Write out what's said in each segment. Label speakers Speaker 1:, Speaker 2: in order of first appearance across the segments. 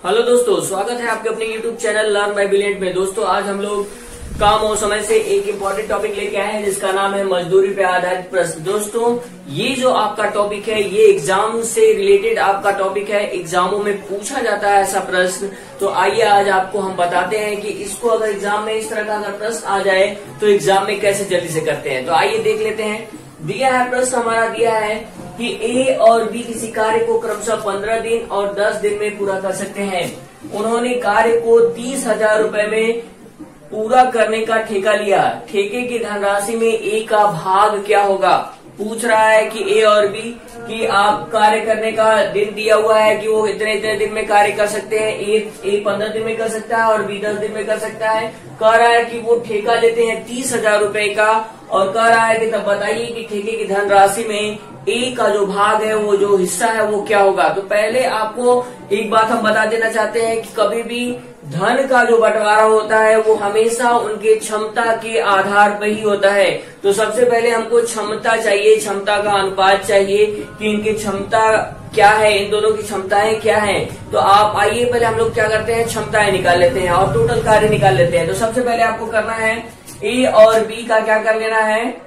Speaker 1: Hello दोस्तों, स्वागत है आपके अपने YouTube channel learn by brilliant में। दोस्तों आज हम लोग काम और समय से एक इम्पोर्टेंट टॉपिक लेके आए हैं जिसका नाम है मजदूरी पे आधारित प्रश्न। दोस्तों ये जो आपका टॉपिक है ये एग्जाम से रिलेटेड आपका टॉपिक है, एग्जामों में पूछा जाता है ऐसा प्रश्न। तो आइए आज आपको हम बताते हैं कि इसको अगर एग्जाम में इस तरह का अगर प्रश्न आ जाए तो एग्जाम में कैसे जल्दी से करते हैं। तो आइए देख लेते हैं। दिया है प्रश्न हमारा दिया है कि ए और बी किसी कार्य को क्रमशः 15 दिन और 10 दिन में पूरा कर सकते हैं। उन्होंने कार्य को 30,000 रुपए में पूरा करने का ठेका लिया। ठेके की धनराशि में ए का भाग क्या होगा? पूछ रहा है कि ए और बी कि आप कार्य करने का दिन दिया हुआ है कि वो इतने इतने दिन में कार्य कर सकते हैं। ए 15 दिन में कर सकता है और बी 10 दिन में कर सकता है। कह रहा है कि वो ठेका लेते हैं 30,000 रुपए का और कह रहा है कि तब बताइए कि ठेके की धनराशि में ए का जो भाग है, वो जो हिस्सा है वो क्या होगा। तो पहले आपको एक बात हम बता देना चाहते हैं कि कभी भी धन का जो बंटवारा होता है वो हमेशा उनके क्षमता के आधार पर ही होता है। तो सबसे पहले हमको क्षमता चाहिए, क्षमता का अनुपात चाहिए कि इनकी क्षमता क्या है, इन दोनों की क्षमताएं क्या हैं। तो आप आइए पहले हम लोग क्या करते हैं, क्षमताएं निकाल लेते हैं और टोटल कार्य निकाल लेते हैं। तो सबसे पहले आपको करना है ए और बी का क्या कर लेना है,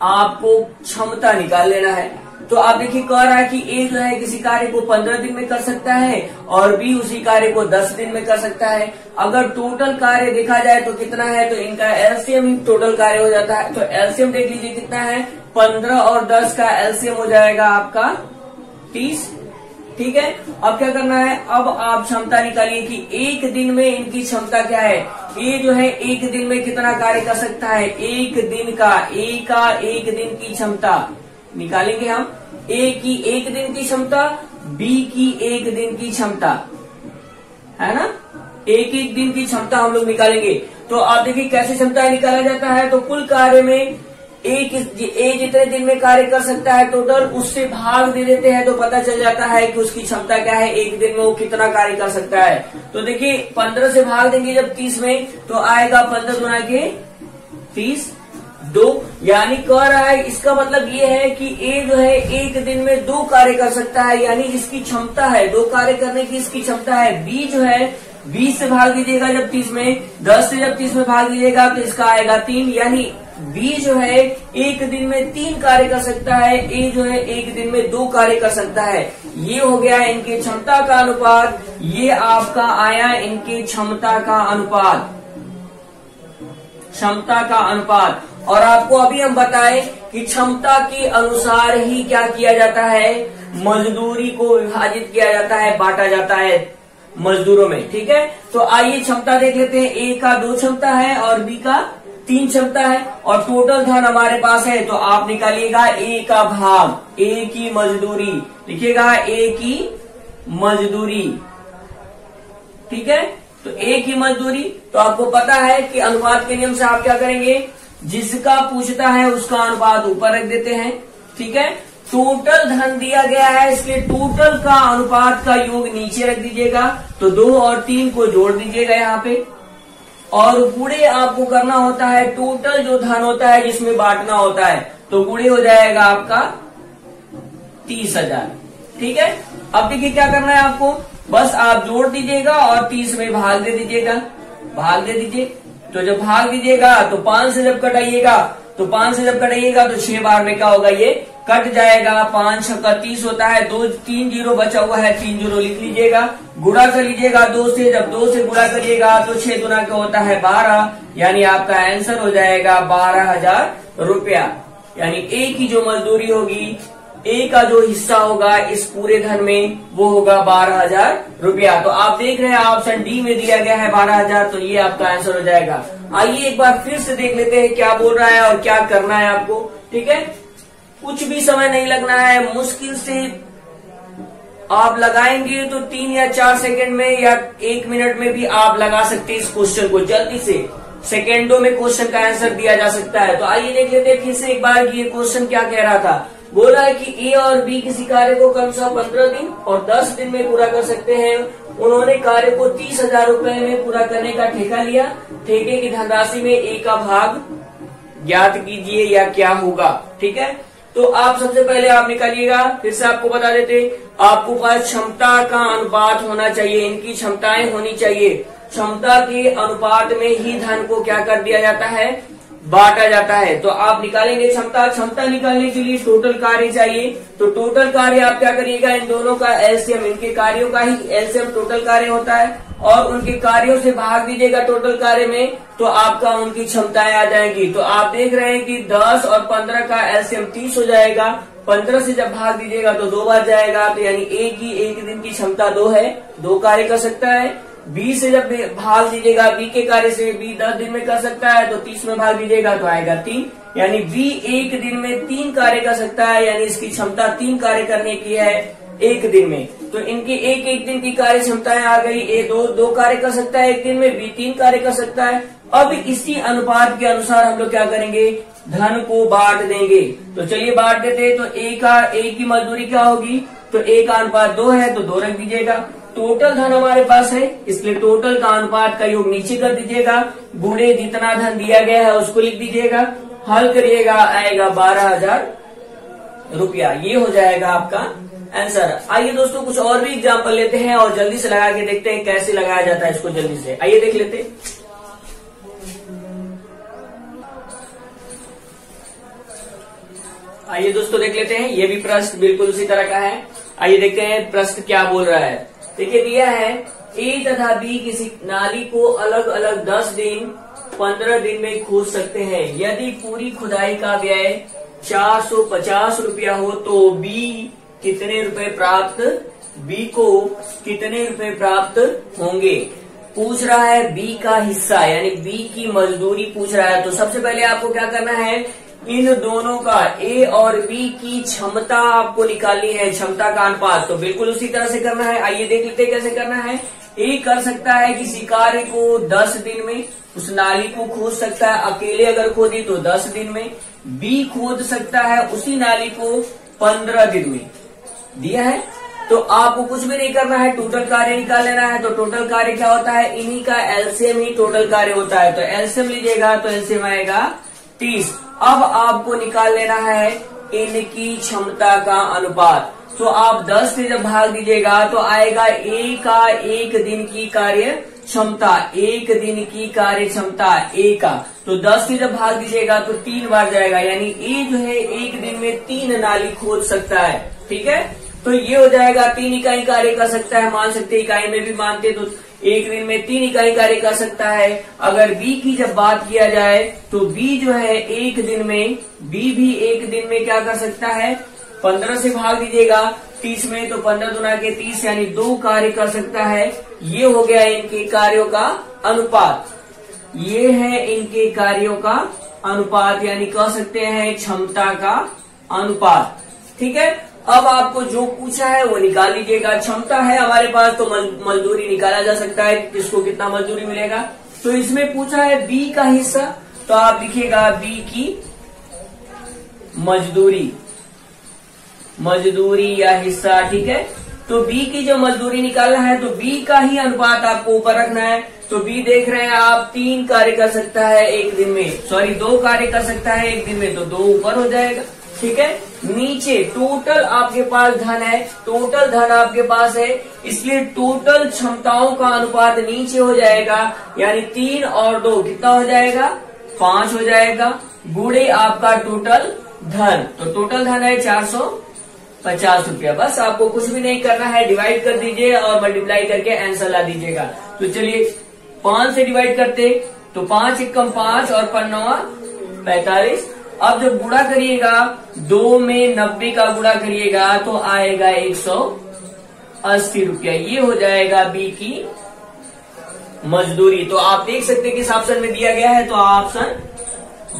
Speaker 1: आपको क्षमता निकाल लेना है। तो आप देखिए कह रहा है कि ए जो है किसी कार्य को 15 दिन में कर सकता है और बी उसी कार्य को 10 दिन में कर सकता है। अगर टोटल कार्य देखा जाए तो कितना है, तो इनका एलसीएम ही टोटल कार्य हो जाता है। तो एलसीएम देख लीजिए कितना है, 15 और 10 का एलसीएम हो जाएगा आपका 30। ठीक है, अब क्या करना है, अब आप क्षमता निकालिए कि एक दिन में इनकी क्षमता क्या है। ए जो है एक दिन में कितना कार्य कर सकता है, एक दिन का एक दिन की क्षमता निकालेंगे हम। ए की एक दिन की क्षमता, बी की एक दिन की क्षमता, है ना। एक दिन की क्षमता हम लोग निकालेंगे। तो आप देखिए कैसे क्षमता निकाला जाता है। तो कुल कार्य में ए जितने दिन में कार्य कर सकता है टोटल, उससे भाग दे देते हैं तो पता चल जाता है कि उसकी क्षमता क्या है, एक दिन में वो कितना कार्य कर सकता है। तो देखिए 15 से भाग देंगे जब 30 में तो आएगा 15 गुना के 30 2, यानी कह रहा है इसका मतलब ये है कि ए जो है एक दिन में 2 कार्य कर सकता है, यानी इसकी क्षमता है 2 कार्य करने की इसकी क्षमता है। बी जो है 20 से भाग दीजिएगा जब 30 में, 10 से जब 30 में भाग दीजिएगा तो इसका आएगा 3, यानी बी जो है एक दिन में 3 कार्य कर सकता है, ए जो है एक दिन में 2 कार्य कर सकता है। ये हो गया इनके क्षमता का अनुपात, ये आपका आया इनके क्षमता का अनुपात, क्षमता का अनुपात। और आपको अभी हम बताएं कि क्षमता के अनुसार ही क्या किया जाता है, मजदूरी को विभाजित किया जाता है, बांटा जाता है मजदूरों में। ठीक है, तो आइए क्षमता देख लेते हैं। ए का 2 क्षमता है और बी का 3 क्षमता है और टोटल धन हमारे पास है। तो आप निकालिएगा ए का भाग, ए की मजदूरी लिखिएगा, ए की मजदूरी। ठीक है, तो ए की मजदूरी। तो आपको पता है कि अनुपात के नियम से आप क्या करेंगे, जिसका पूछता है उसका अनुपात ऊपर रख देते हैं। ठीक है, टोटल धन दिया गया है, इसके टोटल का अनुपात का योग नीचे रख दीजिएगा। तो 2 और 3 को जोड़ दीजिएगा यहाँ पे और गुणे आपको करना होता है टोटल जो धन होता है जिसमें बांटना होता है। तो गुणे हो जाएगा आपका 30,000। ठीक है, अब देखिए क्या करना है आपको, बस आप जोड़ दीजिएगा और 30 में भाग दे दीजिएगा, भाग दे दीजिए। तो जब भाग दीजिएगा तो 5 से जब कटाइएगा तो 5 से जब कटाइएगा तो 6 बार में क्या होगा, ये कट जाएगा। 5 छक्का 30 होता है, 3 जीरो बचा हुआ है, 3 जीरो लिख लीजिएगा। गुणा कर लीजिएगा 2 से, जब 2 से गुणा करिएगा तो 6 गुना का होता है 12, यानी आपका आंसर हो जाएगा 12,000 रुपया। यानी ए की जो मजदूरी होगी, ए का जो हिस्सा होगा इस पूरे धन में वो होगा 12,000 रुपया। तो आप देख रहे हैं ऑप्शन डी में दिया गया है 12,000, तो ये आपका आंसर हो जाएगा। आइए एक बार फिर से देख लेते हैं क्या बोल रहा है और क्या करना है आपको। ठीक है, कुछ भी समय नहीं लगना है, मुश्किल से आप लगाएंगे तो 3 या 4 सेकंड में या 1 मिनट में भी आप लगा सकते हैं इस क्वेश्चन को। जल्दी से सेकेंडों में क्वेश्चन का आंसर दिया जा सकता है। तो आइए देख लेते हैं फिर से एक बार कि ये क्वेश्चन क्या कह रहा था। बोला है कि ए और बी किसी कार्य को क्रमशः 15 दिन और 10 दिन में पूरा कर सकते हैं। उन्होंने कार्य को 30,000 रुपए में पूरा करने का ठेका लिया। ठेके की धनराशि में ए का भाग ज्ञात कीजिए या क्या होगा। ठीक है, तो आप सबसे पहले आप निकालिएगा, फिर से आपको बता देते, आपको पास क्षमता का अनुपात होना चाहिए, इनकी क्षमताएं होनी चाहिए। क्षमता के अनुपात में ही धन को क्या कर दिया जाता है, बांटा जाता है। तो आप निकालेंगे क्षमता, क्षमता निकालने के लिए टोटल कार्य चाहिए। तो टोटल कार्य आप क्या करिएगा, इन दोनों का एलसीएम, इनके कार्यों का ही एलसीएम टोटल कार्य होता है, और उनके कार्यों से भाग दीजिएगा टोटल कार्य में, तो आपका उनकी क्षमताएं आ जाएंगी। तो आप देख रहे हैं कि 10 और 15 का एलसीएम 30 हो जाएगा। 15 से जब भाग दीजिएगा तो 2 बार जाएगा, तो यानी एक दिन की क्षमता 2 है, 2 कार्य कर सकता है। 20 से जब भाग दीजिएगा, बी के कार्य से बी 10 दिन में कर सकता है, तो 30 में भाग दीजिएगा तो आएगा 3, यानी बी एक दिन में 3 कार्य कर सकता है, यानी इसकी क्षमता 3 कार्य करने की है एक दिन में। तो इनकी एक दिन की कार्य क्षमताएं आ गई। ए 2 कार्य कर सकता है एक दिन में, बी 3 कार्य कर सकता है। अब इसी अनुपात के अनुसार हम लोग क्या करेंगे, धन को बांट देंगे। तो चलिए बांट देते हैं। तो ए की मजदूरी क्या होगी, तो ए का अनुपात 2 है, तो 2 रख दीजिएगा। टोटल धन हमारे पास है, इसलिए टोटल का अनुपात का योग नीचे कर दीजिएगा, गुणे जितना धन दिया गया है उसको लिख दीजिएगा, हल करिएगा, आएगा 12,000 रुपया। ये हो जाएगा आपका आंसर। आइए दोस्तों कुछ और भी एग्जाम्पल लेते हैं और जल्दी से लगा के देखते हैं कैसे लगाया जाता है इसको जल्दी से। आइए देख लेते हैं। आइए दोस्तों देख लेते हैं, ये भी प्रश्न बिल्कुल उसी तरह का है। आइए देखते हैं प्रश्न क्या बोल रहा है। देखिए दिया है, ए तथा बी किसी नाली को अलग अलग 10 दिन 15 दिन में खोद सकते हैं। यदि पूरी खुदाई का व्यय 450 रुपया हो तो बी कितने रुपए प्राप्त, बी को कितने रुपए प्राप्त होंगे। पूछ रहा है बी का हिस्सा, यानी बी की मजदूरी पूछ रहा है। तो सबसे पहले आपको क्या करना है, इन दोनों का ए और बी की क्षमता आपको निकालनी है, क्षमता का अनुपात। तो बिल्कुल उसी तरह से करना है। आइए देख लेते हैं कैसे करना है। ए कर सकता है किसी कार्य को 10 दिन में, उस नाली को खोद सकता है, अकेले अगर खोदी तो 10 दिन में। बी खोद सकता है उसी नाली को 15 दिन में, दिया है। तो आपको कुछ भी नहीं करना है, टोटल कार्य निकाल लेना है। तो टोटल कार्य क्या होता है, इन्हीं का एलसीएम ही टोटल कार्य होता है। तो एलसीएम लीजिएगा तो एलसीएम आएगा 30। अब आपको निकाल लेना है इनकी क्षमता का अनुपात। तो आप 10 से जब भाग दीजिएगा तो आएगा ए का एक दिन की कार्य क्षमता, एक दिन की कार्य क्षमता ए का। तो 10 से जब भाग दीजिएगा तो 3 बार जाएगा, यानी ए जो है एक दिन में 3 नाली खोद सकता है। ठीक है, तो ये हो जाएगा 3 इकाई कार्य कर सकता है, मान सकते इकाई में भी मानते, तो एक दिन में 3 इकाई कार्य कर सकता है। अगर बी की जब बात किया जाए तो बी जो है एक दिन में, बी भी एक दिन में क्या कर सकता है, 15 से भाग दीजिएगा 30 में, तो 15 दुना के 30, यानी 2 कार्य कर सकता है। ये हो गया इनके कार्यों का अनुपात, ये है इनके कार्यों का अनुपात, यानी कह सकते हैं क्षमता का अनुपात। ठीक है, अब आपको जो पूछा है वो निकाल लीजिएगा। क्षमता है हमारे पास तो मजदूरी निकाला जा सकता है, किसको कितना मजदूरी मिलेगा। तो इसमें पूछा है बी का हिस्सा, तो आप लिखिएगा बी की मजदूरी, मजदूरी या हिस्सा। ठीक है, तो बी की जो मजदूरी निकालना है तो बी का ही अनुपात आपको ऊपर रखना है। तो बी देख रहे हैं आप 3 कार्य कर सकता है एक दिन में, 2 कार्य कर सकता है एक दिन में, तो 2 ऊपर हो जाएगा। ठीक है, नीचे टोटल आपके पास धन है, टोटल धन आपके पास है, इसलिए टोटल क्षमताओं का अनुपात नीचे हो जाएगा, यानी 3 और 2 कितना हो जाएगा, 5 हो जाएगा, गुणे आपका टोटल धन। तो टोटल धन है 450 रुपया। बस आपको कुछ भी नहीं करना है, डिवाइड कर दीजिए और मल्टीप्लाई करके आंसर ला दीजिएगा। तो चलिए 5 से डिवाइड करते, तो 5 एकम 5 और 5 45। अब जब गुणा करिएगा 2 में 90 का गुणा करिएगा तो आएगा 180 रुपया। ये हो जाएगा बी की मजदूरी। तो आप देख सकते हैं कि इस ऑप्शन में दिया गया है, तो ऑप्शन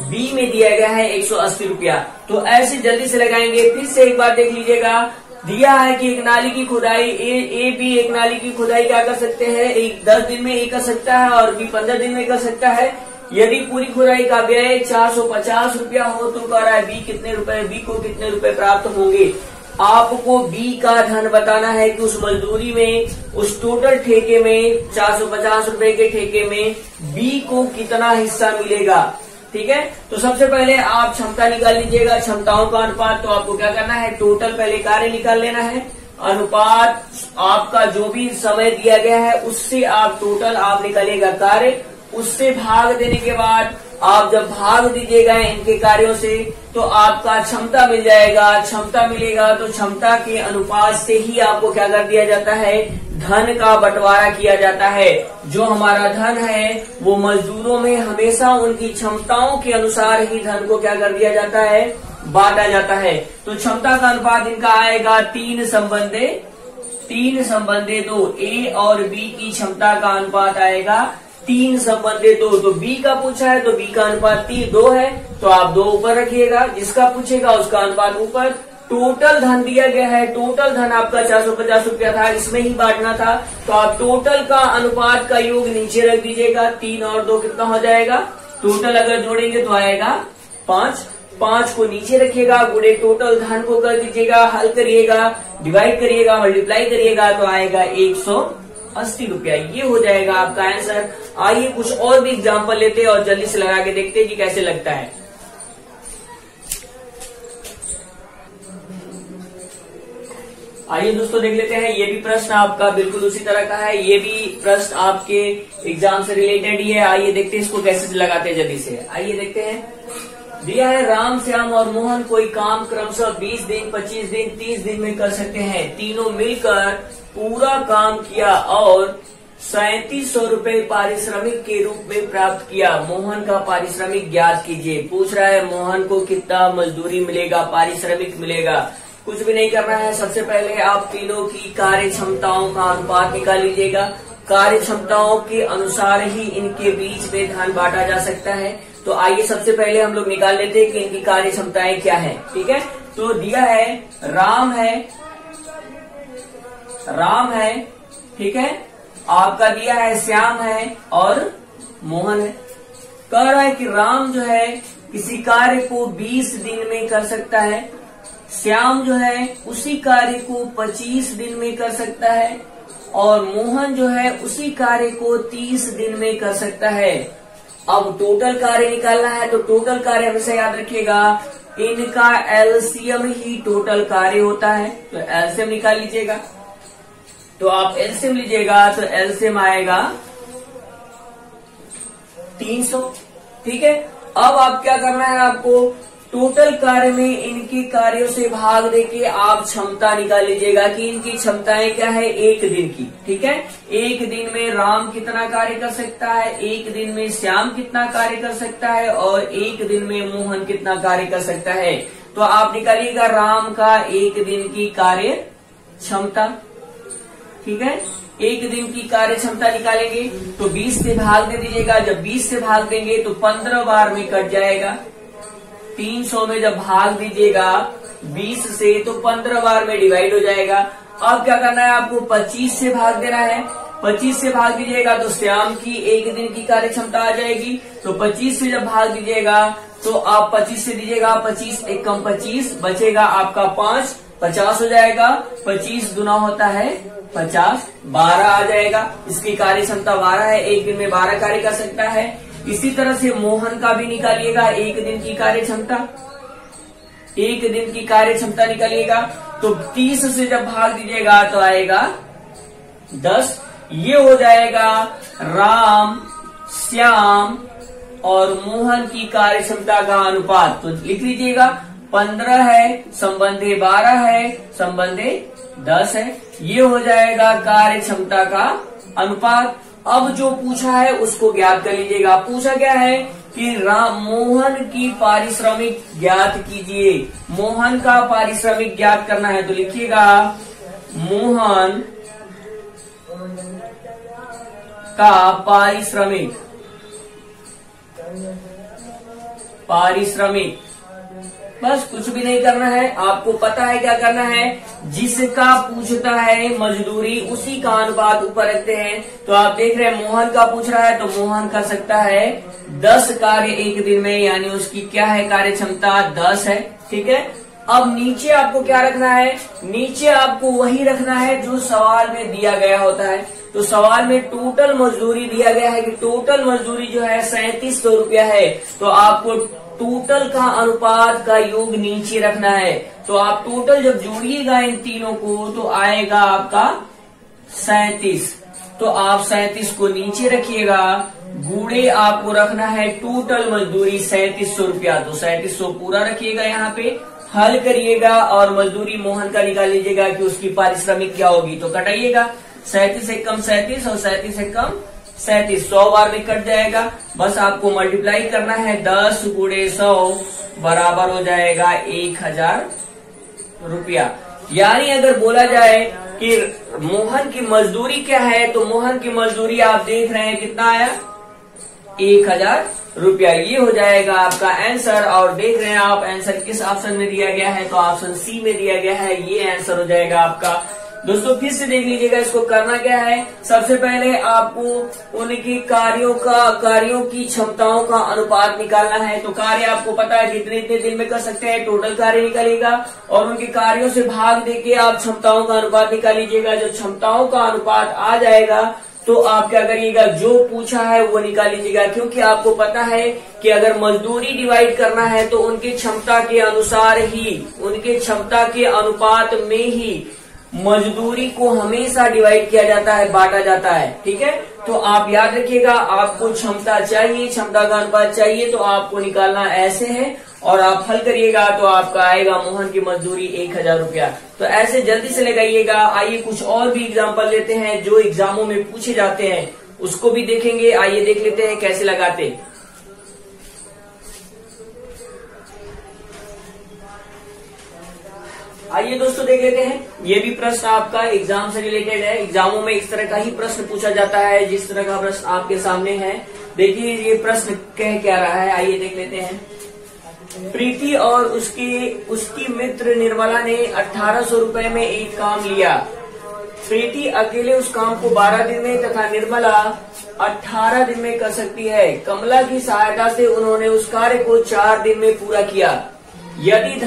Speaker 1: बी में दिया गया है 180 रुपया। तो ऐसे जल्दी से लगाएंगे। फिर से एक बार देख लीजिएगा, दिया है कि एक नाली की खुदाई ए बी एक नाली की खुदाई क्या कर सकते हैं, एक 10 दिन में ए कर सकता है और बी 15 दिन में कर सकता है। यदि पूरी खुदाई का व्यय 450 रुपया हो तो कह रहा है बी कितने रुपए, बी को कितने रुपए प्राप्त होंगे। आपको बी का धन बताना है कि उस मजदूरी में, उस टोटल ठेके में, 450 रुपए के ठेके में बी को कितना हिस्सा मिलेगा। ठीक है। तो सबसे पहले आप क्षमता निकाल लीजिएगा, क्षमताओं का अनुपात। तो आपको क्या करना है, टोटल पहले कार्य निकाल लेना है, अनुपात आपका जो भी समय दिया गया है उससे आप टोटल आप निकालिएगा कार्य, उससे भाग देने के बाद आप जब भाग दीजिएगा इनके कार्यों से तो आपका क्षमता मिल जाएगा। क्षमता मिलेगा तो क्षमता के अनुपात से ही आपको क्या कर दिया जाता है, धन का बंटवारा किया जाता है। जो हमारा धन है वो मजदूरों में हमेशा उनकी क्षमताओं के अनुसार ही धन को क्या कर दिया जाता है, बांटा जाता है। तो क्षमता का अनुपात इनका आएगा 3/2। ए और बी की क्षमता का अनुपात आएगा 3/2। तो बी का पूछा है तो बी का अनुपात 2 है, तो आप 2 ऊपर रखिएगा, जिसका पूछेगा उसका अनुपात ऊपर। टोटल धन दिया गया है, टोटल धन आपका 450 रुपया था, इसमें ही बांटना था, तो आप टोटल का अनुपात का योग नीचे रख दीजिएगा। 3 और 2 कितना हो जाएगा, टोटल अगर जोड़ेंगे तो आएगा 5। 5 को नीचे रखिएगा, गुणे टोटल धन को कर दीजिएगा, हल करिएगा, डिवाइड करिएगा, मल्टीप्लाई करिएगा तो आएगा 180 रुपया। ये हो जाएगा आपका आंसर। आइए कुछ और भी एग्जाम्पल लेते हैं और जल्दी से लगा के देखते हैं कि कैसे लगता है। आइए दोस्तों देख लेते हैं, ये भी प्रश्न आपका बिल्कुल उसी तरह का है, ये भी प्रश्न आपके एग्जाम से रिलेटेड ही है। आइए देखते हैं इसको कैसे लगाते हैं जल्दी से। आइए देखते हैं, दिया है राम, श्याम और मोहन कोई काम क्रमशः 20 दिन, 25 दिन, 30 दिन में कर सकते हैं। तीनों मिलकर पूरा काम किया और 3700 रुपए पारिश्रमिक के रूप में प्राप्त किया। मोहन का पारिश्रमिक ज्ञात कीजिए। पूछ रहा है मोहन को कितना मजदूरी मिलेगा, पारिश्रमिक मिलेगा। कुछ भी नहीं करना है, सबसे पहले आप तीनों की कार्य क्षमताओं का अनुपात निकाल लीजिएगा। कार्य क्षमताओं के अनुसार ही इनके बीच में धन बांटा जा सकता है। तो आइए सबसे पहले हम लोग निकाल लेते हैं कि इनकी कार्य क्षमताएं क्या है। ठीक है, तो दिया है राम है, ठीक है, आपका दिया है श्याम है और मोहन है। कह रहा है कि राम जो है किसी कार्य को 20 दिन में कर सकता है, श्याम जो है उसी कार्य को 25 दिन में कर सकता है और मोहन जो है उसी कार्य को 30 दिन में कर सकता है। अब टोटल कार्य निकालना है, तो टोटल कार्य हमेशा याद रखिएगा इनका एलसीएम ही टोटल कार्य होता है। तो एलसीएम निकाल लीजिएगा, तो आप एलसीएम लीजिएगा तो एलसीएम आएगा 300। ठीक है, अब आप क्या करना है, आपको टोटल कार्य में इनके कार्यों से भाग देके आप क्षमता निकाल लीजिएगा कि इनकी क्षमताएं क्या है, 1 दिन की। ठीक है, 1 दिन में राम कितना कार्य कर सकता है, 1 दिन में श्याम कितना कार्य कर सकता है और 1 दिन में मोहन कितना कार्य कर सकता है। तो आप निकालिएगा राम का 1 दिन की कार्य क्षमता। ठीक है, 1 दिन की कार्य क्षमता निकालेंगे तो 20 से भाग दे दीजिएगा। जब 20 से भाग देंगे तो 15 बार में कट जाएगा। 300 में जब भाग दीजिएगा 20 से तो 15 बार में डिवाइड हो जाएगा। अब क्या करना है, आपको 25 से भाग देना है। 25 से भाग दीजिएगा तो श्याम की 1 दिन की कार्य क्षमता आ जाएगी। तो 25 से जब भाग दीजिएगा तो आप 25 से दीजिएगा, 25 एक कम 25 बचेगा आपका 5, 50 हो जाएगा। 25 गुना होता है 50, 12 आ जाएगा। इसकी कार्य क्षमता 12 है, 1 दिन में 12 कार्य कर सकता है। इसी तरह से मोहन का भी निकालिएगा 1 दिन की कार्य क्षमता। 1 दिन की कार्य क्षमता निकालिएगा तो 30 से जब भाग दीजिएगा तो आएगा 10। ये हो जाएगा राम, श्याम और मोहन की कार्य क्षमता का अनुपात। तो लिख लीजिएगा 15 है, संबंधे 12 है, संबंधे 10 है। ये हो जाएगा कार्य क्षमता का अनुपात। अब जो पूछा है उसको ज्ञात कर लीजिएगा। पूछा क्या है कि मोहन की पारिश्रमिक ज्ञात कीजिए। मोहन का पारिश्रमिक ज्ञात करना है तो लिखिएगा मोहन का पारिश्रमिक बस कुछ भी नहीं करना है, आपको पता है क्या करना है। जिसका पूछता है मजदूरी उसी का अनुपात ऊपर रखते हैं। तो आप देख रहे हैं मोहन का पूछ रहा है तो मोहन कर सकता है 10 कार्य 1 दिन में, यानी उसकी क्या है कार्य क्षमता 10 है। ठीक है, अब नीचे आपको क्या रखना है, नीचे आपको वही रखना है जो सवाल में दिया गया होता है। तो सवाल में टोटल मजदूरी दिया गया है कि टोटल मजदूरी जो है 3700 रुपया है, तो आपको टोटल का अनुपात का योग नीचे रखना है। तो आप टोटल जब जोड़िएगा इन तीनों को तो आएगा आपका 37। तो आप 37 को नीचे रखिएगा, गुणे आपको रखना है टोटल मजदूरी 3700 रुपया। तो 3700 पूरा रखिएगा, यहाँ पे हल करिएगा और मजदूरी मोहन का निकाल लीजिएगा कि उसकी पारिश्रमिक क्या होगी। तो कटाइएगा, 37 से कम 37 और 37 से कम 37, 100 बार में कट जाएगा। बस आपको मल्टीप्लाई करना है, 10 गुणे 100 बराबर हो जाएगा 1000 रुपया। यानी अगर बोला जाए कि मोहन की मजदूरी क्या है, तो मोहन की मजदूरी आप देख रहे हैं कितना आया, 1000 रुपया। ये हो जाएगा आपका आंसर। और देख रहे हैं आप आंसर किस ऑप्शन में दिया गया है, तो ऑप्शन सी में दिया गया है। ये आंसर हो जाएगा आपका। दोस्तों फिर से देख लीजिएगा, इसको करना क्या है, सबसे पहले आपको उनकी कार्यों की क्षमताओं का अनुपात निकालना है। तो कार्य आपको पता है कितने इतने दिन में कर सकते हैं, टोटल कार्य निकालिएगा और उनके कार्यों से भाग देके आप क्षमताओं का अनुपात निकाल लीजिएगा। जो क्षमताओं का अनुपात आ जाएगा तो आप क्या करिएगा, जो पूछा है वो निकाल लीजिएगा। क्योंकि आपको पता है कि अगर मजदूरी डिवाइड करना है तो उनकी क्षमता के अनुसार ही, उनके क्षमता के अनुपात में ही मजदूरी को हमेशा डिवाइड किया जाता है, बांटा जाता है। ठीक है, तो आप याद रखिएगा, आपको क्षमता चाहिए, क्षमता का अनुपात चाहिए, तो आपको निकालना ऐसे है और आप हल करिएगा तो आपका आएगा मोहन की मजदूरी 1000 रुपया। तो ऐसे जल्दी से लगाइएगा। आइए कुछ और भी एग्जाम्पल लेते हैं जो एग्जामों में पूछे जाते हैं, उसको भी देखेंगे। आइए देख लेते हैं कैसे लगाते। आइए दोस्तों देख लेते हैं, ये भी प्रश्न आपका एग्जाम से रिलेटेड है। एग्जामों में इस तरह का ही प्रश्न पूछा जाता है, जिस तरह का प्रश्न आपके सामने है। देखिए ये प्रश्न कह क्या रहा है, आइए देख लेते हैं। प्रीति और उसकी मित्र निर्मला ने 1800 रुपए में एक काम लिया। प्रीति अकेले उस काम को 12 दिन में तथा निर्मला 18 दिन में कर सकती है। कमला की सहायता से उन्होंने उस कार्य को 4 दिन में पूरा किया। यदि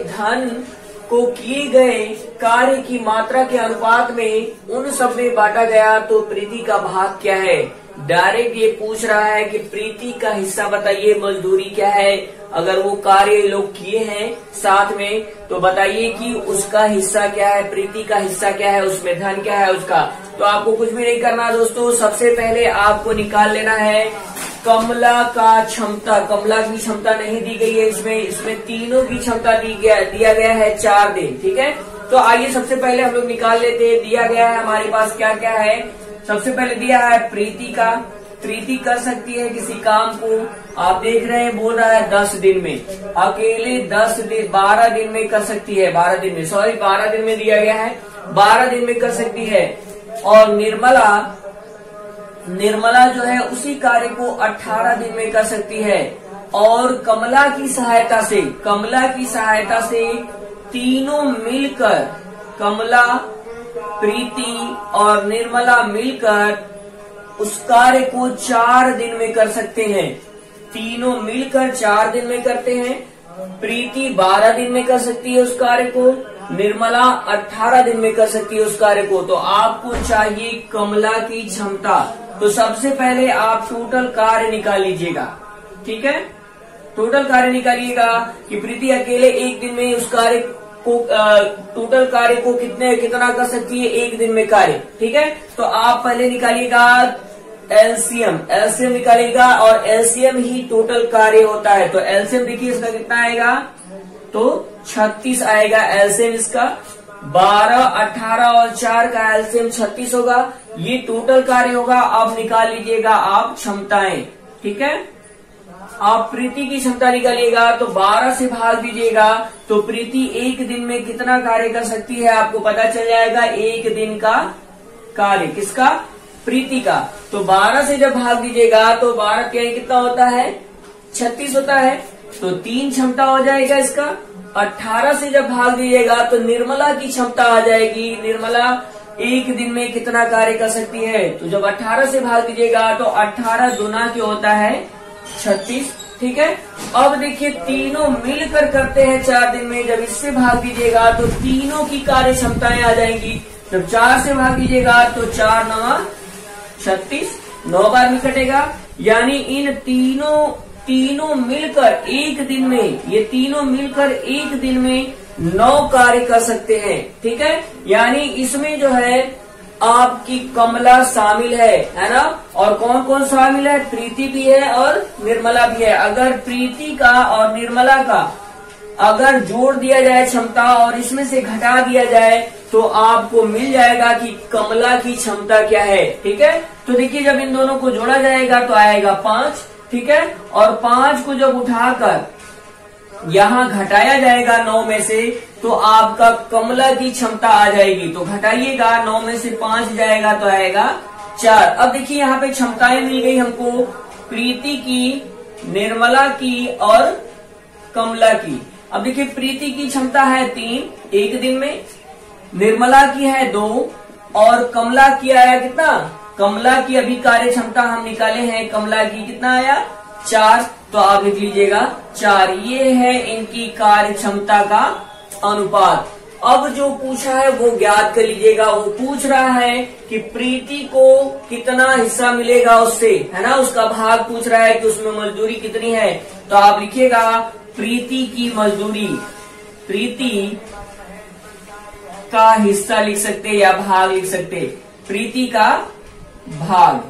Speaker 1: धन को किए गए कार्य की मात्रा के अनुपात में उन सब में बांटा गया तो प्रीति का भाग क्या है। डायरेक्ट ये पूछ रहा है कि प्रीति का हिस्सा बताइए, मजदूरी क्या है। अगर वो कार्य लोग किए हैं साथ में तो बताइए कि उसका हिस्सा क्या है, प्रीति का हिस्सा क्या है, उसमें धन क्या है उसका। तो आपको कुछ भी नहीं करना दोस्तों, सबसे पहले आपको निकाल लेना है कमला का क्षमता। कमला की क्षमता नहीं दी गई है इसमें तीनों की क्षमता दिया गया है 4 दिन। ठीक है, तो आइए सबसे पहले हम लोग निकाल लेते हैं। दिया गया है हमारे पास क्या क्या है। सबसे पहले दिया है प्रीति कर सकती है किसी काम को, आप देख रहे हैं बोल रहा है 10 दिन में, अकेले 12 दिन में कर सकती है। 12 दिन में दिया गया है, 12 दिन में कर सकती है। और निर्मला जो है उसी कार्य को 18 दिन में कर सकती है। और कमला की सहायता से तीनों मिलकर, कमला, प्रीति और निर्मला मिलकर उस कार्य को 4 दिन में कर सकते हैं। तीनों मिलकर 4 दिन में करते हैं। प्रीति 12 दिन में कर सकती है उस कार्य को, निर्मला 18 दिन में कर सकती है उस कार्य को। तो आपको चाहिए कमला की क्षमता। तो सबसे पहले आप टोटल कार्य निकाल लीजिएगा। ठीक है, टोटल कार्य निकालिएगा कि प्रीति अकेले एक दिन में उस कार्य को, टोटल कार्य को कितना कर सकती है एक दिन में कार्य। ठीक है, तो आप पहले निकालिएगा एलसीएम निकालिएगा और एलसीएम ही टोटल कार्य होता है। तो एलसीएम देखिए इसका कितना आएगा, तो 36 आएगा एलसीएम इसका। 12, 18 और 4 का एलसीएम 36 होगा। ये टोटल कार्य होगा। अब निकाल लीजिएगा आप क्षमताएं। ठीक है, आप प्रीति की क्षमता निकालिएगा तो 12 से भाग दीजिएगा तो प्रीति एक दिन में कितना कार्य कर सकती है आपको पता चल जाएगा। एक दिन का कार्य किसका, प्रीति का। तो 12 से जब भाग दीजिएगा तो 12 कितना होता है, 36 होता है। तो 3 क्षमता हो जाएगा इसका। 18 से जब भाग दीजिएगा तो निर्मला की क्षमता आ जाएगी। निर्मला एक दिन में कितना कार्य कर सकती है। तो जब 18 से भाग दीजिएगा तो 18 गुना क्या होता है 36। ठीक है। अब देखिए तीनों मिलकर करते हैं 4 दिन में, जब इससे भाग दीजिएगा तो तीनों की कार्य क्षमताएं आ जाएंगी। जब 4 से भाग दीजिएगा तो 4 9 36, 9 बार में कटेगा। यानी इन तीनों मिलकर एक दिन में, ये तीनों मिलकर एक दिन में 9 कार्य कर सकते हैं, ठीक है। यानी इसमें जो है आपकी कमला शामिल है ना। और कौन कौन शामिल है? प्रीति भी है और निर्मला भी है। अगर प्रीति का और निर्मला का अगर जोड़ दिया जाए क्षमता और इसमें से घटा दिया जाए तो आपको मिल जाएगा कि कमला की क्षमता क्या है, ठीक है। तो देखिए जब इन दोनों को जोड़ा जाएगा तो आएगा 5, ठीक है। और 5 को जब उठाकर यहाँ घटाया जाएगा 9 में से तो आपका कमला की क्षमता आ जाएगी। तो घटाइएगा, 9 में से 5 जाएगा तो आएगा 4। अब देखिए यहाँ पे क्षमताएं मिल गई हमको, प्रीति की, निर्मला की और कमला की। अब देखिए प्रीति की क्षमता है 3 एक दिन में, निर्मला की है 2 और कमला की आया कितना? कमला की अभी कार्य क्षमता हम निकाले हैं, कमला की कितना आया? 4। तो आप लिख लीजिएगा 4। ये है इनकी कार्य क्षमता का अनुपात। अब जो पूछा है वो ज्ञात कर लीजिएगा। वो पूछ रहा है कि प्रीति को कितना हिस्सा मिलेगा उससे, है ना, उसका भाग पूछ रहा है कि उसमें मजदूरी कितनी है। तो आप लिखिएगा प्रीति की मजदूरी, प्रीति का हिस्सा लिख सकते या भाग लिख सकते, प्रीति का भाग।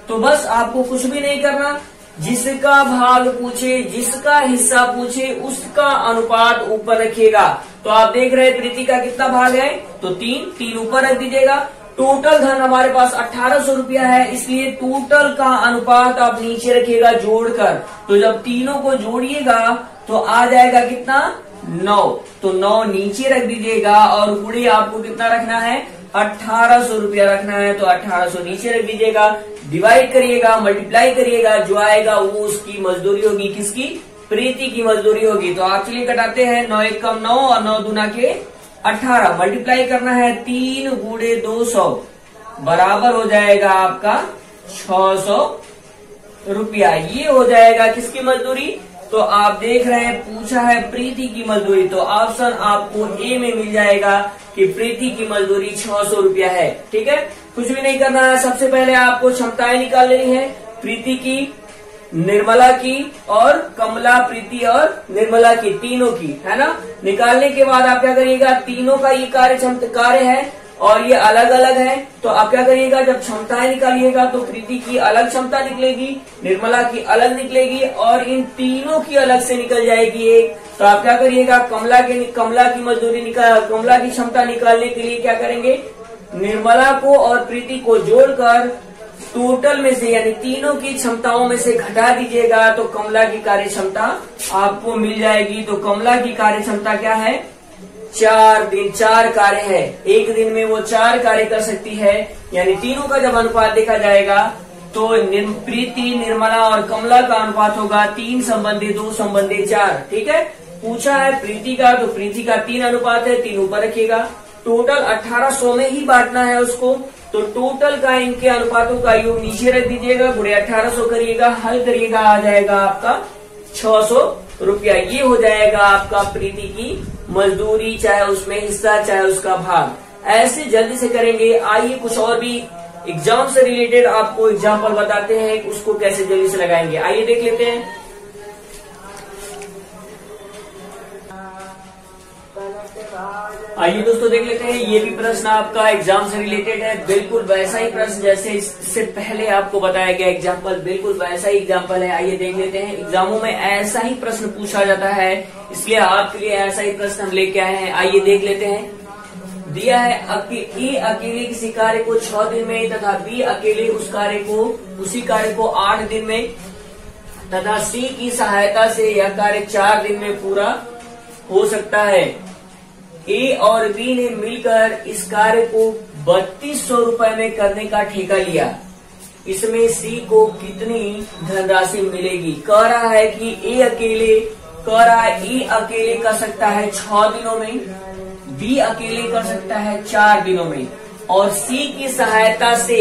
Speaker 1: तो बस आपको कुछ भी नहीं करना, जिसका भाग पूछे, जिसका हिस्सा पूछे उसका अनुपात ऊपर रखिएगा। तो आप देख रहे हैं प्रीति का कितना भाग है? तो 3 ऊपर रख दीजिएगा। टोटल धन हमारे पास 1800 रुपया है, इसलिए टोटल का अनुपात आप नीचे रखिएगा जोड़कर। तो जब तीनों को जोड़िएगा तो आ जाएगा कितना? 9। तो 9 नीचे रख दीजिएगा और गुणे आपको कितना रखना है? 1800 रुपया रखना है। तो 1800 नीचे रख दीजिएगा, डिवाइड करिएगा, मल्टीप्लाई करिएगा, जो आएगा वो उसकी मजदूरी होगी। किसकी? प्रीति की मजदूरी होगी। तो आप चलिए कटाते हैं, 9 1 कम 9 और 9 दूना के 18। मल्टीप्लाई करना है 3 गुणे 200 बराबर हो जाएगा आपका 600 रुपया। ये हो जाएगा किसकी मजदूरी? तो आप देख रहे हैं पूछा है प्रीति की मजदूरी, तो ऑप्शन आपको ए में मिल जाएगा कि प्रीति की मजदूरी 600 रुपया है, ठीक है। कुछ भी नहीं करना है, सबसे पहले आपको क्षमताएं निकाल लेनी है, प्रीति की, निर्मला की और कमला, प्रीति और निर्मला की, तीनों की, है ना। निकालने के बाद आप क्या करिएगा? तीनों का ये कार्य है और ये अलग अलग है। तो आप क्या करिएगा? जब क्षमताएं निकालिएगा तो प्रीति की अलग क्षमता निकलेगी, निर्मला की अलग निकलेगी और इन तीनों की अलग से निकल जाएगी एक। तो आप क्या करिएगा? कमला की मजदूरी कमला की क्षमता निकालने के लिए क्या करेंगे? निर्मला को और प्रीति को जोड़कर टोटल में से यानी तीनों की क्षमताओं में से घटा दीजिएगा तो कमला की कार्य क्षमता आपको मिल जाएगी। तो कमला की कार्य क्षमता क्या है? 4 कार्य है, एक दिन में वो 4 कार्य कर सकती है। यानी तीनों का जब अनुपात देखा जाएगा तो प्रीति, निर्मला और कमला का अनुपात होगा 3:2:4, ठीक है। पूछा है प्रीति का, तो प्रीति का 3 अनुपात है, 3 ऊपर रखिएगा। टोटल 1800 में ही बांटना है उसको, तो टोटल का इनके अनुपातों का योग नीचे रख दीजिएगा, गुणे 1800 करिएगा, हल करिएगा, आ जाएगा आपका 600 रुपया। ये हो जाएगा आपका प्रीति की मजदूरी, चाहे उसमें हिस्सा चाहे उसका भाग। ऐसे जल्दी से करेंगे। आइए कुछ और भी एग्जाम से रिलेटेड आपको एग्जाम्पल बताते हैं, उसको कैसे जल्दी से लगाएंगे। आइए देख लेते हैं। आइए दोस्तों देख लेते हैं, ये भी प्रश्न आपका एग्जाम से रिलेटेड है। बिल्कुल वैसा ही प्रश्न जैसे इससे पहले आपको बताया गया एग्जाम्पल, बिल्कुल वैसा ही एग्जाम्पल है। आइए देख लेते हैं। एग्जामों में ऐसा ही प्रश्न पूछा जाता है, इसलिए आपके लिए ऐसा ही प्रश्न हम लेके आए हैं। आइए देख लेते हैं। दिया है ए अकेले किसी कार्य को 6 दिन में तथा बी अकेले उसी कार्य को 8 दिन में तथा सी की सहायता से यह कार्य 4 दिन में पूरा हो सकता है। ए और बी ने मिलकर इस कार्य को 3200 रुपए में करने का ठेका लिया। इसमें सी को कितनी धनराशि मिलेगी? कह रहा है कि ए अकेले कर सकता है 6 दिनों में, बी अकेले कर सकता है 4 दिनों में और सी की सहायता से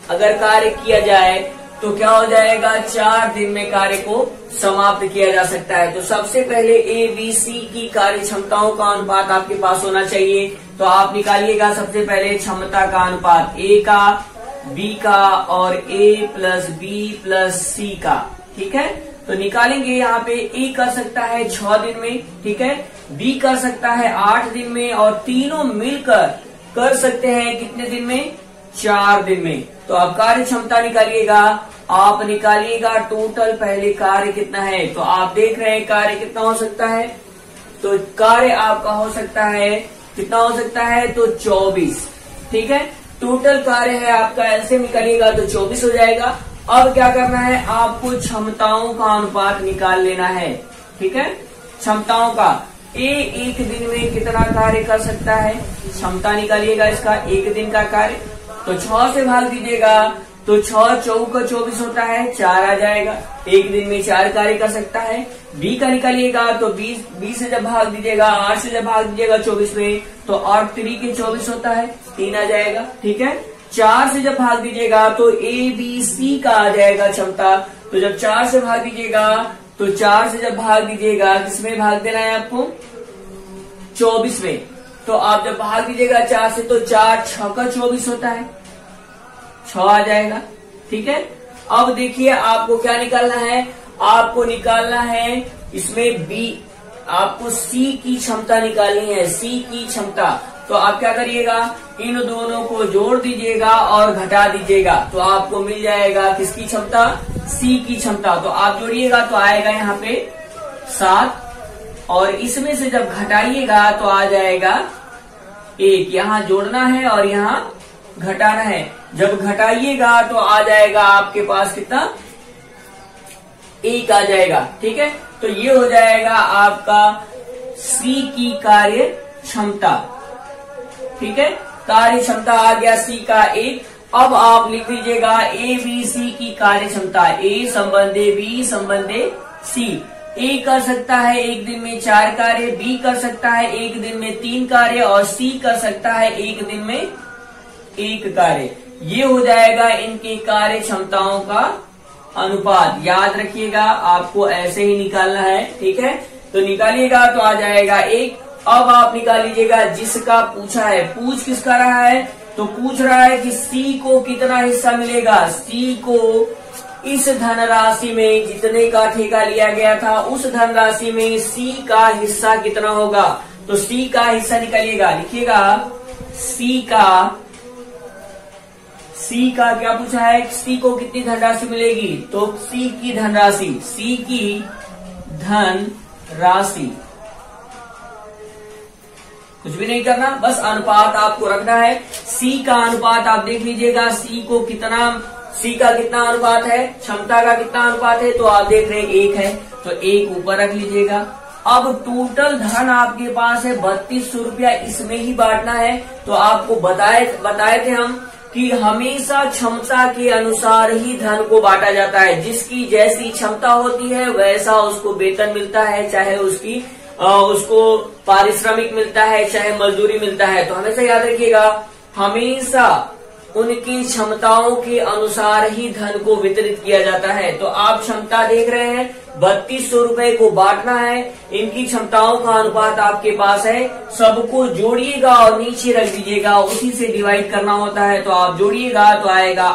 Speaker 1: अगर कार्य किया जाए तो क्या हो जाएगा, 4 दिन में कार्य को समाप्त किया जा सकता है। तो सबसे पहले ए बी सी की कार्य क्षमताओं का अनुपात आपके पास होना चाहिए। तो आप निकालिएगा सबसे पहले क्षमता का अनुपात ए का, बी का और ए प्लस बी प्लस सी का। ठीक है, तो निकालेंगे। यहाँ पे ए कर सकता है 6 दिन में, ठीक है, बी कर सकता है 8 दिन में और तीनों मिलकर कर सकते हैं कितने दिन में, 4 दिन में। तो आप कार्य क्षमता निकालिएगा। आप निकालिएगा टोटल पहले कार्य कितना है। तो आप देख रहे हैं कार्य कितना हो सकता है। तो कार्य आपका हो सकता है, कितना हो सकता है, तो 24। ठीक है, टोटल कार्य है आपका, ऐसे निकालिएगा तो 24 हो जाएगा। अब क्या करना है, आपको क्षमताओं का अनुपात निकाल लेना है। ठीक है, क्षमताओं का ए एक दिन में कितना कार्य कर सकता है, क्षमता निकालिएगा इसका, एक दिन का कार्य। तो 6 से भाग दीजिएगा, तो 6 चौका 24 होता है, 4 आ जाएगा। एक दिन में 4 कार्य कर सकता है। बी का निकालिएगा तो 20 से जब भाग दीजिएगा, 8 से जब भाग दीजिएगा 24 में, तो 8 3 के 24 होता है, 3 आ जाएगा। ठीक है, 4 से जब भाग दीजिएगा तो ए बी सी का आ जाएगा क्षमता। तो जब 4 से भाग दीजिएगा, तो 4 से जब भाग दीजिएगा, किसमें भाग देना है आपको, 24 में। तो आप जब भाग दीजिएगा 4 से, तो 4 6 का 24 होता है, 6 आ जाएगा। ठीक है, अब देखिए आपको क्या निकालना है, आपको निकालना है इसमें बी, आपको सी की क्षमता निकालनी है, सी की क्षमता। तो आप क्या करिएगा, इन दोनों को जोड़ दीजिएगा और घटा दीजिएगा, तो आपको मिल जाएगा किसकी क्षमता, सी की क्षमता। तो आप जोड़िएगा तो आएगा यहाँ पे 7 और इसमें से जब घटाइएगा तो आ जाएगा 1। यहाँ जोड़ना है और यहाँ घटाना है। जब घटाइएगा तो आ जाएगा आपके पास कितना, 1 आ जाएगा। ठीक है, तो ये हो जाएगा आपका सी की कार्य क्षमता। ठीक है, कार्य क्षमता आ गया सी का 1। अब आप लिख दीजिएगा ए बी सी की कार्य क्षमता, ए संबंधे बी संबंधे सी। ए कर सकता है एक दिन में 4 कार्य, बी कर सकता है एक दिन में 3 कार्य और सी कर सकता है एक दिन में 1 कार्य। ये हो जाएगा इनकी कार्य क्षमताओं का अनुपात। याद रखिएगा, आपको ऐसे ही निकालना है। ठीक है, तो निकालिएगा तो आ जाएगा 1। अब आप निकाल लीजिएगा जिसका पूछा है, पूछ किसका रहा है, तो पूछ रहा है कि सी को कितना हिस्सा मिलेगा। सी को इस धनराशि में जितने का ठेका लिया गया था, उस धनराशि में सी का हिस्सा कितना होगा। तो सी का हिस्सा निकालिएगा, लिखिएगा सी का क्या पूछा है, सी को कितनी धनराशि मिलेगी। तो सी की धनराशि, सी की धनराशि, कुछ भी नहीं करना, बस अनुपात आपको रखना है। सी का अनुपात आप देख लीजिएगा, सी का कितना अनुपात है, क्षमता का कितना अनुपात है, तो आप देख रहे हैं 1 है, तो 1 ऊपर रख लीजिएगा। अब टोटल धन आपके पास है 3200 रुपया, इसमें ही बांटना है। तो आपको बताए थे हम कि हमेशा क्षमता के अनुसार ही धन को बांटा जाता है। जिसकी जैसी क्षमता होती है वैसा उसको वेतन मिलता है, चाहे उसको पारिश्रमिक मिलता है, चाहे मजदूरी मिलता है। तो हमेशा याद रखिएगा, हमेशा उनकी क्षमताओं के अनुसार ही धन को वितरित किया जाता है। तो आप क्षमता देख रहे हैं, 3200 रुपए को बांटना है, इनकी क्षमताओं का अनुपात आपके पास है। सबको जोड़िएगा और नीचे रख दीजिएगा, उसी से डिवाइड करना होता है। तो आप जोड़िएगा तो आएगा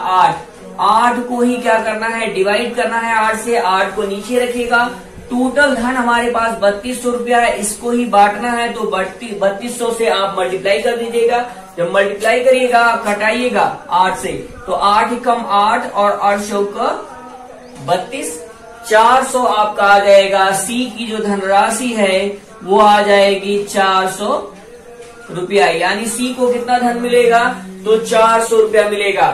Speaker 1: 8 को ही क्या करना है, डिवाइड करना है 8 से। 8 को नीचे रखिएगा। टोटल धन हमारे पास 3200 रुपया है, इसको ही बांटना है। तो 3200 से आप मल्टीप्लाई कर दीजिएगा। जब मल्टीप्लाई करिएगा, घटाइएगा 8 से, तो 8 कम 8 और 8 चौका 32, 400 आपका आ जाएगा। सी की जो धनराशि है वो आ जाएगी 400 रुपया। यानी सी को कितना धन मिलेगा, तो 400 रुपया मिलेगा।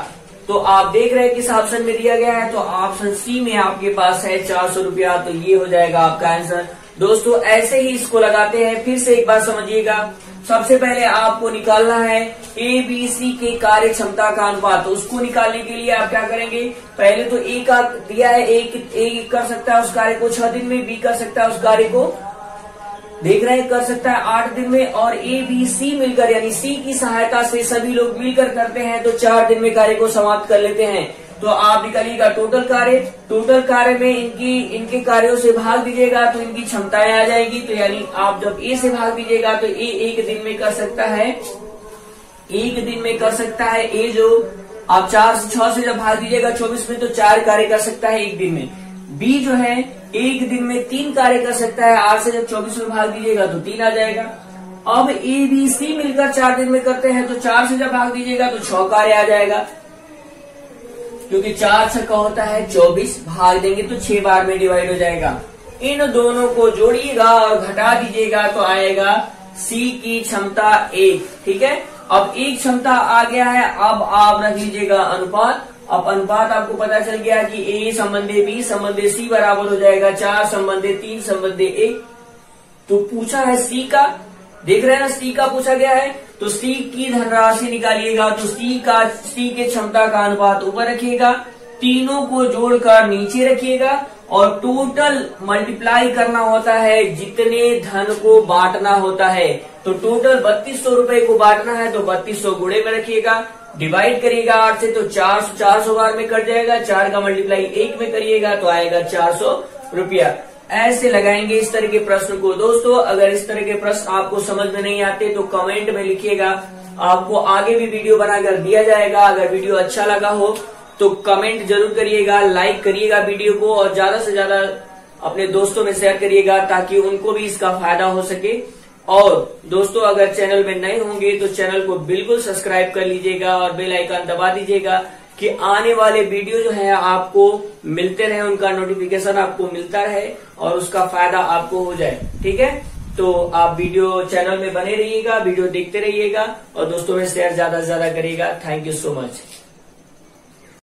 Speaker 1: तो आप देख रहे हैं किस ऑप्शन में दिया गया है, तो ऑप्शन सी में आपके पास है 400 रुपया। तो ये हो जाएगा आपका आंसर। दोस्तों ऐसे ही इसको लगाते हैं। फिर से एक बार समझिएगा, सबसे पहले आपको निकालना है ए बी सी के कार्य क्षमता का अनुपात। तो उसको निकालने के लिए आप क्या करेंगे, पहले तो ए का दिया है, ए कर सकता है उस कार्य को 6 दिन में, बी कर सकता है उस कार्य को, देख रहे हैं, कर सकता है 8 दिन में, और ए बी सी मिलकर यानी सी की सहायता से सभी लोग मिलकर करते हैं तो 4 दिन में कार्य को समाप्त कर लेते हैं। तो आप निकालिएगा टोटल कार्य। टोटल कार्य में इनके कार्यों से भाग दीजिएगा तो इनकी क्षमताएं आ जाएगी। तो यानी आप जब ए से भाग दीजिएगा तो ए एक दिन में कर सकता है, एक दिन में कर सकता है। ए जो आप 6 से जब भाग दीजिएगा 24 में तो 4 कार्य कर सकता है एक दिन में। बी जो है एक दिन में 3 कार्य कर सकता है। 8 से जब 24 में भाग दीजिएगा तो 3 आ जाएगा। अब ए बी सी मिलकर 4 दिन में करते हैं तो 4 से जब भाग दीजिएगा तो 6 कार्य आ जाएगा, क्योंकि 4 छक्का होता है 24, भाग देंगे तो 6 बार में डिवाइड हो जाएगा। इन दोनों को जोड़िएगा और घटा दीजिएगा तो आएगा सी की क्षमता 1। ठीक है, अब एक क्षमता आ गया है। अब आप रख लीजिएगा अनुपात। अब अनुपात आपको पता चल गया कि ए संबंधे बी संबंधे सी बराबर हो जाएगा 4 संबंधे 3 संबंधे 1। तो पूछा है सी का, देख रहे हैं ना, सी का पूछा गया है। तो सी की धनराशि निकालिएगा तो सी के क्षमता का अनुपात ऊपर रखिएगा, तीनों को जोड़कर नीचे रखिएगा और टोटल मल्टीप्लाई करना होता है जितने धन को बांटना होता है। तो टोटल 3200 रुपए को बांटना है तो 3200 गुणे में रखिएगा, डिवाइड करिएगा 8 से तो 400 बार में कट जाएगा। 4 का मल्टीप्लाई 1 में करिएगा तो आएगा 400 रुपया। ऐसे लगाएंगे इस तरह के प्रश्न को। दोस्तों अगर इस तरह के प्रश्न आपको समझ में नहीं आते तो कमेंट में लिखिएगा, आपको आगे भी वीडियो बनाकर दिया जाएगा। अगर वीडियो अच्छा लगा हो तो कमेंट जरूर करिएगा, लाइक करिएगा वीडियो को और ज्यादा से ज्यादा अपने दोस्तों में शेयर करिएगा ताकि उनको भी इसका फायदा हो सके। और दोस्तों अगर चैनल में नए होंगे तो चैनल को बिल्कुल सब्सक्राइब कर लीजिएगा और बेल आइकन दबा दीजिएगा कि आने वाले वीडियो जो है आपको मिलते रहे, उनका नोटिफिकेशन आपको मिलता रहे और उसका फायदा आपको हो जाए। ठीक है, तो आप वीडियो चैनल में बने रहिएगा, वीडियो देखते रहिएगा और दोस्तों में शेयर ज्यादा से ज्यादा करिएगा। Thank you so much.